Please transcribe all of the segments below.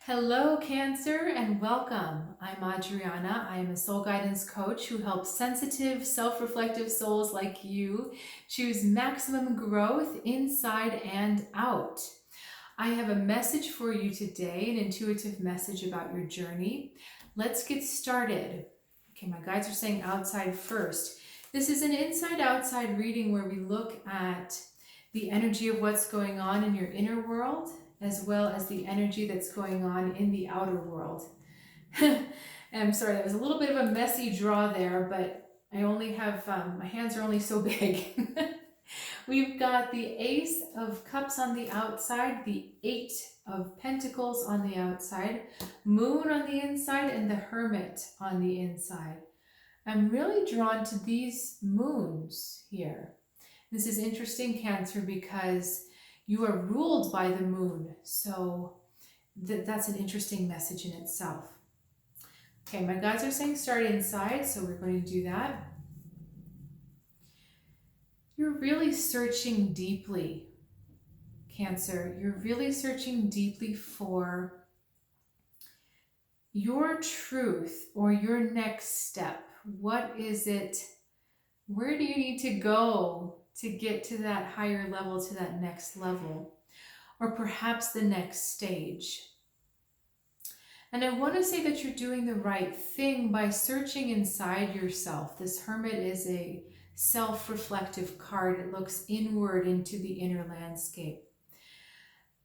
Hello, Cancer, and welcome. I'm Adriana. I am a soul guidance coach who helps sensitive, self-reflective souls like you choose maximum growth inside and out. I have a message for you today, an intuitive message about your journey. Let's get started. Okay, my guides are saying outside first. This is an inside-outside reading where we look at the energy of what's going on in your inner world, as well as the energy that's going on in the outer world. And I'm sorry, that was a little bit of a messy draw there, but I only have, my hands are only so big. We've got the Ace of Cups on the outside, the Eight of Pentacles on the outside, Moon on the inside, and the Hermit on the inside. I'm really drawn to these moons here. This is interesting, Cancer, because you are ruled by the moon. So that's an interesting message in itself. Okay, my guides are saying start inside, so we're going to do that. You're really searching deeply, Cancer. You're really searching deeply for your truth or your next step. What is it? Where do you need to go to get to that higher level, to that next level, or perhaps the next stage? And I want to say that you're doing the right thing by searching inside yourself. This Hermit is a self-reflective card. It looks inward into the inner landscape.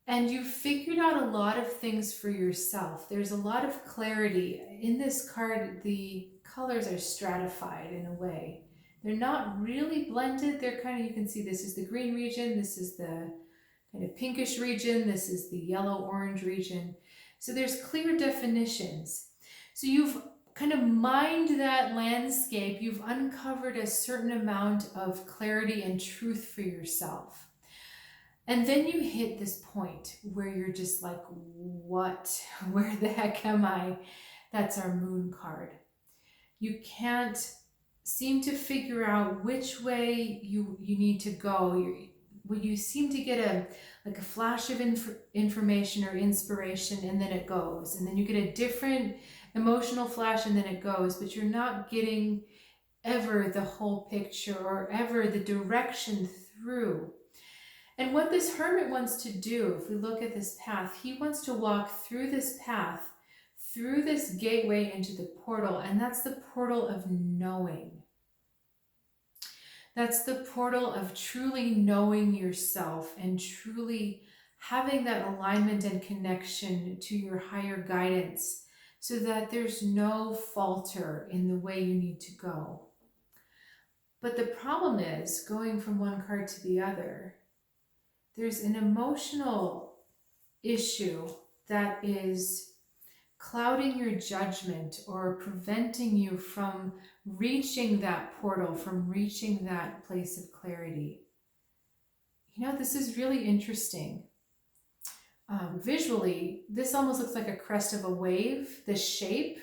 And you've figured out a lot of things for yourself. There's a lot of clarity. In this card, the colors are stratified in a way. They're not really blended. They're kind of, you can see this is the green region, this is the kind of pinkish region, this is the yellow-orange region. So there's clear definitions. So you've kind of mined that landscape. You've uncovered a certain amount of clarity and truth for yourself. And then you hit this point where you're just like, what? Where the heck am I? That's our Moon card. You can't seem to figure out which way you need to go. You seem to get a flash of information or inspiration, and then it goes. And then you get a different emotional flash, and then it goes. But you're not getting ever the whole picture or ever the direction through. And what this Hermit wants to do, if we look at this path, he wants to walk through this path, through this gateway into the portal, and that's the portal of knowing. That's the portal of truly knowing yourself and truly having that alignment and connection to your higher guidance so that there's no falter in the way you need to go. But the problem is, going from one card to the other, there's an emotional issue that is clouding your judgment or preventing you from reaching that portal, from reaching that place of clarity. You know, this is really interesting. Visually, this almost looks like a crest of a wave, this shape.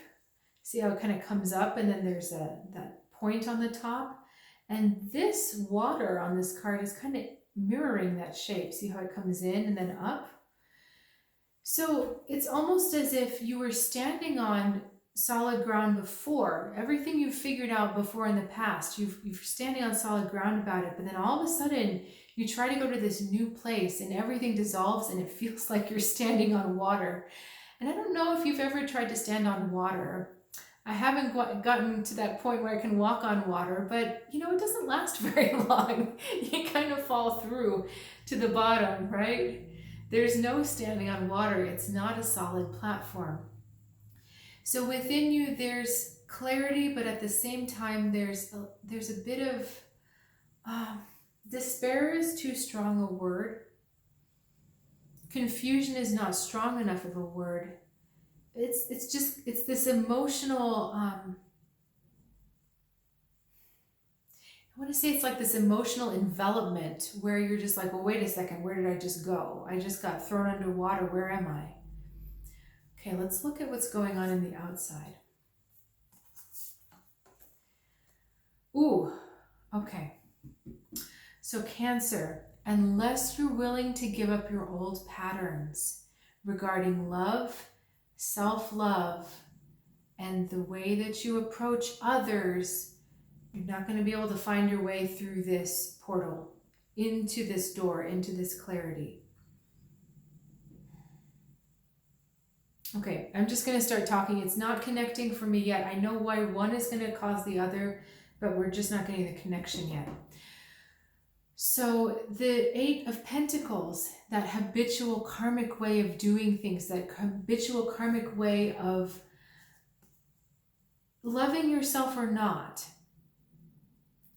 See how it kind of comes up and then there's that point on the top. And this water on this card is kind of mirroring that shape. See how it comes in and then up? So it's almost as if you were standing on solid ground before. Everything you've figured out before in the past, you're standing on solid ground about it, but then all of a sudden you try to go to this new place and everything dissolves and it feels like you're standing on water. And I don't know if you've ever tried to stand on water. I haven't gotten to that point where I can walk on water, but you know, it doesn't last very long. You kind of fall through to the bottom, right? There's no standing on water. It's not a solid platform. So within you, there's clarity, but at the same time, there's a bit of despair is too strong a word. Confusion is not strong enough of a word. It's this emotional. I want to say it's like this emotional envelopment where you're just like, well, wait a second, where did I just go? I just got thrown underwater. Where am I? Okay, let's look at what's going on in the outside. Ooh, okay. So Cancer, unless you're willing to give up your old patterns regarding love, self-love and the way that you approach others, you're not going to be able to find your way through this portal, into this door, into this clarity. Okay, I'm just going to start talking. It's not connecting for me yet. I know why one is going to cause the other, but we're just not getting the connection yet. So the Eight of Pentacles, that habitual karmic way of doing things, that habitual karmic way of loving yourself or not.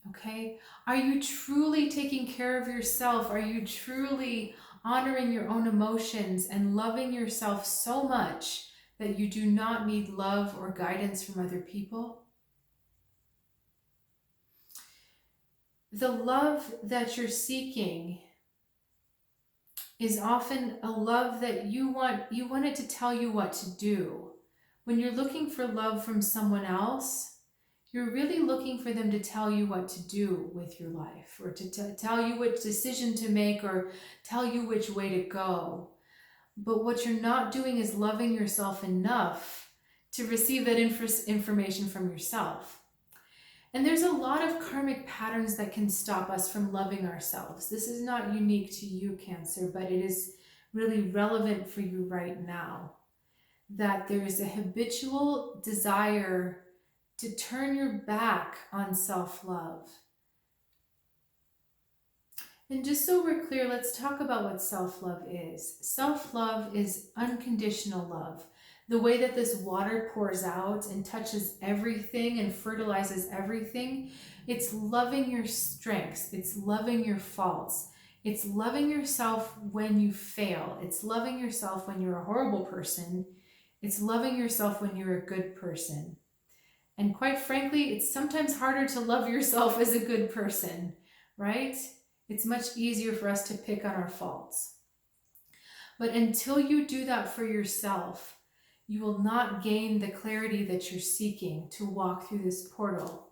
Okay? Are you truly taking care of yourself? Are you truly honoring your own emotions and loving yourself so much that you do not need love or guidance from other people? The love that you're seeking is often a love that you want it to tell you what to do. When you're looking for love from someone else, you're really looking for them to tell you what to do with your life, or to tell you which decision to make, or tell you which way to go. But what you're not doing is loving yourself enough to receive that information from yourself. And there's a lot of karmic patterns that can stop us from loving ourselves. This is not unique to you, Cancer, but it is really relevant for you right now. That there is a habitual desire to turn your back on self-love. And just so we're clear, let's talk about what self-love is. Self-love is unconditional love. The way that this water pours out and touches everything and fertilizes everything, it's loving your strengths, it's loving your faults, it's loving yourself when you fail, it's loving yourself when you're a horrible person, it's loving yourself when you're a good person. And quite frankly, it's sometimes harder to love yourself as a good person, right? It's much easier for us to pick on our faults. But until you do that for yourself, you will not gain the clarity that you're seeking to walk through this portal.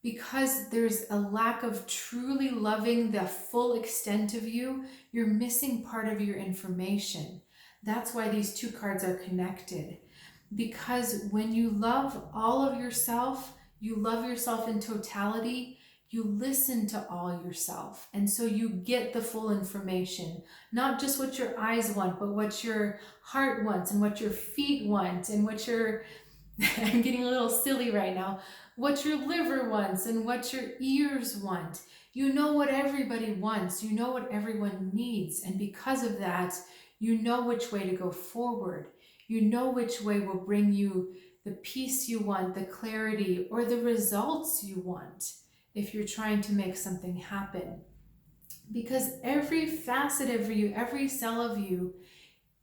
Because there's a lack of truly loving the full extent of you, you're missing part of your information. That's why these two cards are connected. Because when you love all of yourself, you love yourself in totality, you listen to all yourself. And so you get the full information, not just what your eyes want, but what your heart wants and what your feet want and what your, I'm getting a little silly right now, what your liver wants and what your ears want. You know what everybody wants. You know what everyone needs. And because of that, you know which way to go forward. You know which way will bring you the peace you want, the clarity, or the results you want if you're trying to make something happen. Because every facet of you, every cell of you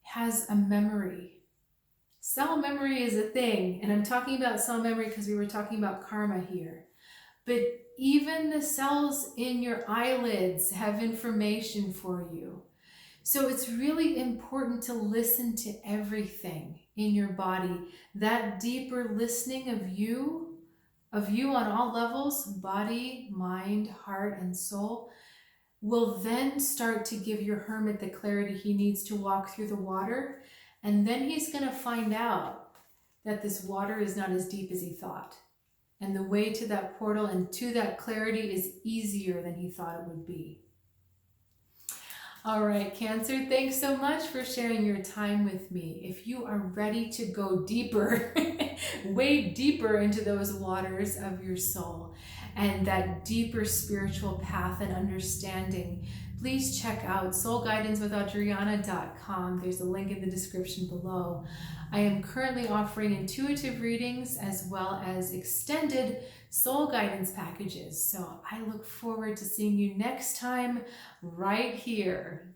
has a memory. Cell memory is a thing, and I'm talking about cell memory because we were talking about karma here. But even the cells in your eyelids have information for you. So it's really important to listen to everything in your body. That deeper listening of you on all levels, body, mind, heart, and soul, will then start to give your hermit the clarity he needs to walk through the water. And then he's going to find out that this water is not as deep as he thought. And the way to that portal and to that clarity is easier than he thought it would be. All right, Cancer, thanks so much for sharing your time with me. If you are ready to go deeper, wade deeper into those waters of your soul and that deeper spiritual path and understanding, please check out soulguidancewithadriana.com. There's a link in the description below. I am currently offering intuitive readings as well as extended soul guidance packages. So I look forward to seeing you next time right here.